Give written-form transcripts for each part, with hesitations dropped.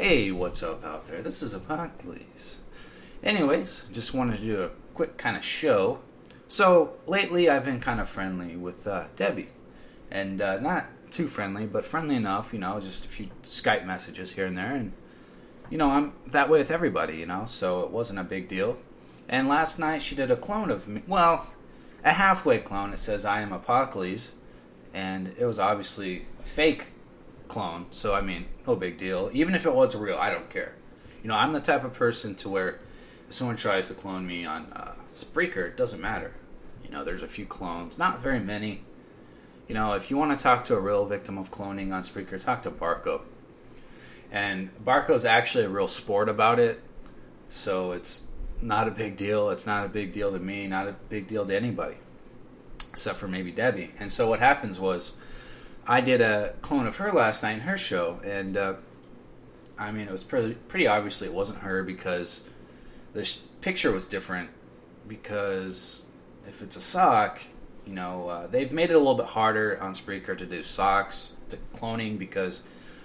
Hey, what's up out there? This is Apocalypse. Anyways, just wanted to do a quick kind of show. So, lately I've been kind of friendly with Debi. And not too friendly, but friendly enough, just a few Skype messages here and there. And, I'm that way with everybody, so it wasn't a big deal. And last night she did a clone of me. Well, a halfway clone. It says I am Apocalypse. And it was obviously a fake clone, so no big deal. Even if it was real, I don't care. I'm the type of person to where if someone tries to clone me on Spreaker, it doesn't matter. There's a few clones, not very many. If you want to talk to a real victim of cloning on Spreaker, talk to Barco. And Barco's actually a real sport about it, so it's not a big deal. It's not a big deal to me, not a big deal to anybody, except for maybe Debi. And so what happens was, I did a clone of her last night in her show, and it was pretty obviously it wasn't her because the picture was different. Because if it's a sock, they've made it a little bit harder on Spreaker to do socks to cloning, because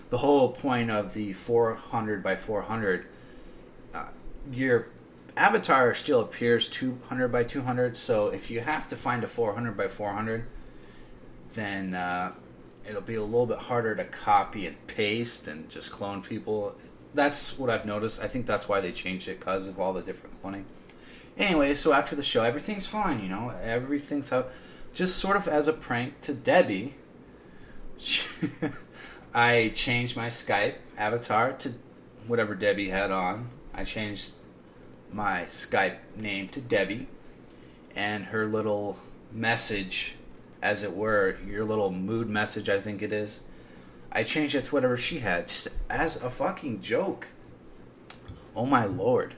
the whole point of the 400 by 400, your avatar still appears 200 by 200. So if you have to find a 400 by 400, then it'll be a little bit harder to copy and paste and just clone people. That's what I've noticed. I think that's why they changed it, because of all the different cloning. Anyway, so after the show, everything's fine, Everything's how... Just sort of as a prank to Debi, I changed my Skype avatar to whatever Debi had on. I changed my Skype name to Debi, and her little message, as it were, your little mood message, I think it is, I changed it to whatever she had, just as a fucking joke. Oh my lord.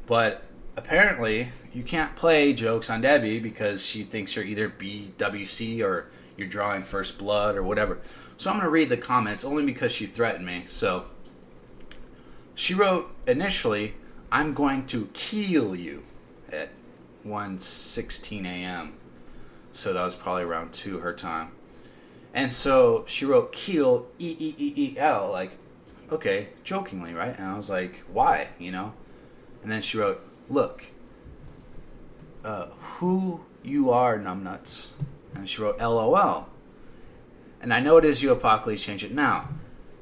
But apparently, you can't play jokes on Debi because she thinks you're either BWC or you're drawing first blood or whatever. So I'm going to read the comments only because she threatened me. So, she wrote initially, I'm going to kill you at 1:16 a.m. So that was probably around 2 her time. And so she wrote kill, E-E-E-E-L, like, okay, jokingly, right? And I was like, why, And then she wrote, look, who you are, numbnuts. And she wrote LOL. And I know it is you, Apocalypse, change it. Now,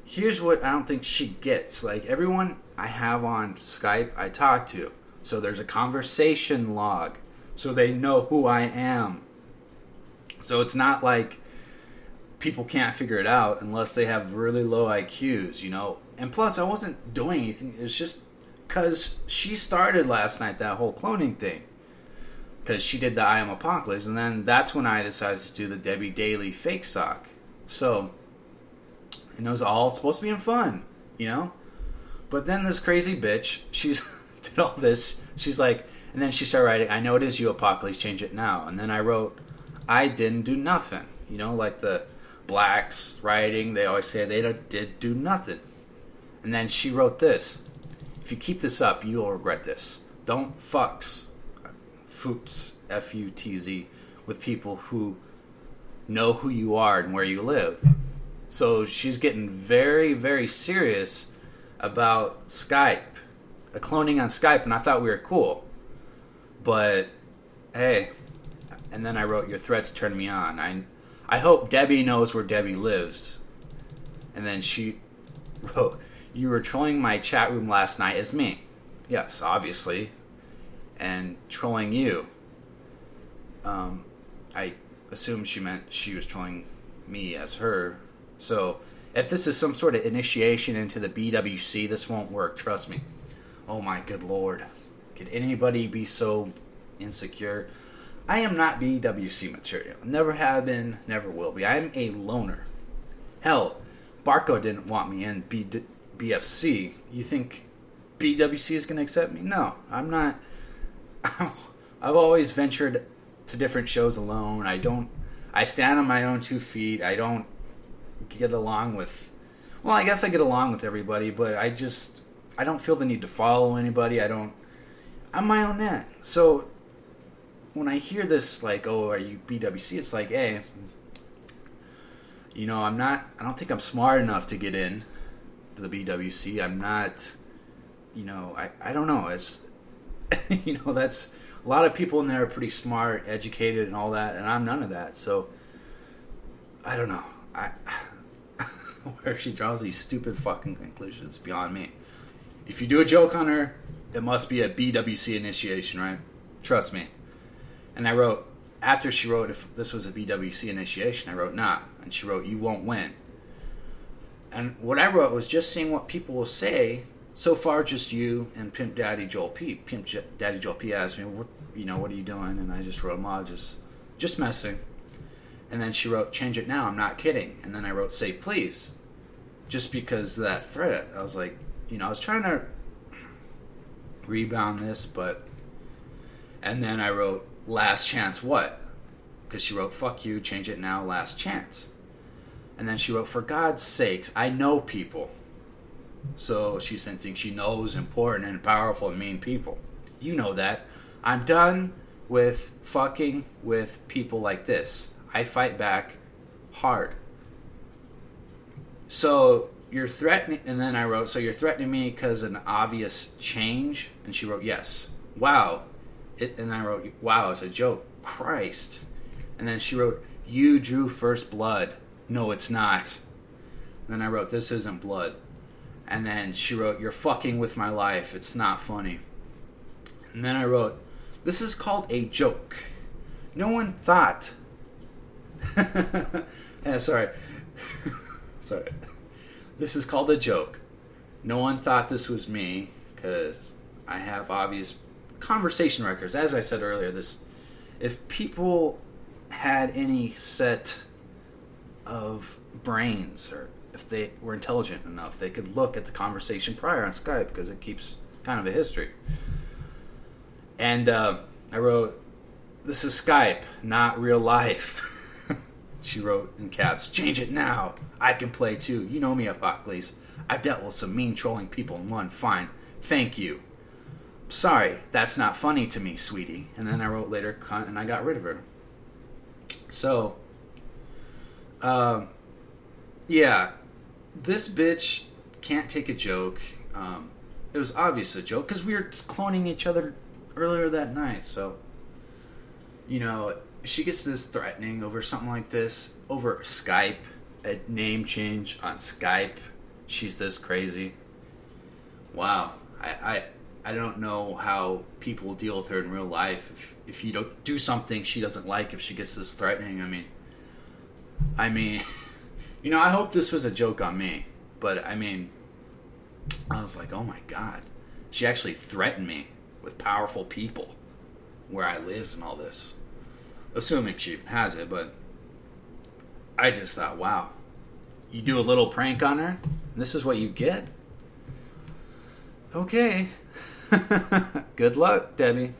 here's what I don't think she gets. Like, everyone I have on Skype, I talk to. So there's a conversation log. So they know who I am. So it's not like people can't figure it out unless they have really low IQs, And plus, I wasn't doing anything. It's just because she started last night that whole cloning thing. Because she did the I Am Apocalypse. And then that's when I decided to do the Debi Daly fake sock. So, and it was all supposed to be in fun, But then this crazy bitch, she's did all this. She's like, and then she started writing, I know it is you, Apocalypse, change it now. And then I wrote, I didn't do nothing. Like the blacks writing, they always say they did do nothing. And then she wrote this. If you keep this up, you will regret this. Don't fucks, F-U-T-Z, with people who know who you are and where you live. So she's getting very, very serious about Skype, a cloning on Skype, and I thought we were cool. But, hey, and then I wrote, your threats turn me on. I hope Debi knows where Debi lives. And then she wrote, you were trolling my chat room last night as me. Yes, obviously. And trolling you. I assumed she meant she was trolling me as her. So, if this is some sort of initiation into the BWC, this won't work, trust me. Oh my good lord. Could anybody be so insecure? I am not BWC material. Never have been, never will be. I'm a loner. Hell, Barco didn't want me in BFC. You think BWC is going to accept me? No, I'm not. I've always ventured to different shows alone. I stand on my own 2 feet. I don't get along with, well, I guess I get along with everybody, but I don't feel the need to follow anybody. I'm my own man. So when I hear this, like, oh, are you BWC? It's like, hey, I don't think I'm smart enough to get in. the BWC. I'm not, I don't know. It's, that's a lot of people in there are pretty smart, educated, and all that, and I'm none of that. So I don't know. Where she draws these stupid fucking conclusions beyond me. If you do a joke on her, it must be a BWC initiation, right? Trust me. And I wrote, after she wrote, if this was a BWC initiation, I wrote, nah. And she wrote, you won't win. And what I wrote was just seeing what people will say. So far, just you and Pimp Daddy Joel P. Daddy Joel P asked me, what are you doing? And I just wrote, well, just messing. And then she wrote, change it now, I'm not kidding. And then I wrote, say please. Just because of that threat. I was like, I was trying to rebound this, but... And then I wrote, last chance what? Because she wrote, fuck you, change it now, last chance. And then she wrote, for God's sakes, I know people. So she's thinking she knows important and powerful and mean people. You know that. I'm done with fucking with people like this. I fight back hard. So you're threatening, and then I wrote, so you're threatening me because an obvious change? And she wrote, yes. Wow. And I wrote, wow, it's a joke. Christ. And then she wrote, you drew first blood. No, it's not. And then I wrote, this isn't blood. And then she wrote, you're fucking with my life. It's not funny. And then I wrote, this is called a joke. No one thought. Sorry. Sorry. This is called a joke. No one thought this was me because I have obvious conversation records. As I said earlier, if people had any set of brains, or if they were intelligent enough, they could look at the conversation prior on Skype because it keeps kind of a history. And I wrote, this is Skype, not real life. She wrote in caps, change it now. I can play too. You know me, Apocalypse. I've dealt with some mean trolling people and won. Fine. Thank you. Sorry, that's not funny to me, sweetie. And then I wrote later, cunt, and I got rid of her. So, yeah, this bitch can't take a joke. It was obvious a joke because we were cloning each other earlier that night. So, she gets this threatening over something like this over Skype, a name change on Skype. She's this crazy. Wow. I don't know how people deal with her in real life. If you don't do something she doesn't like, if she gets this threatening, I mean, I hope this was a joke on me, but I was like, oh my God, she actually threatened me with powerful people where I lived and all this, assuming she has it. But I just thought, wow, you do a little prank on her, and this is what you get? Okay. Good luck, Debbie.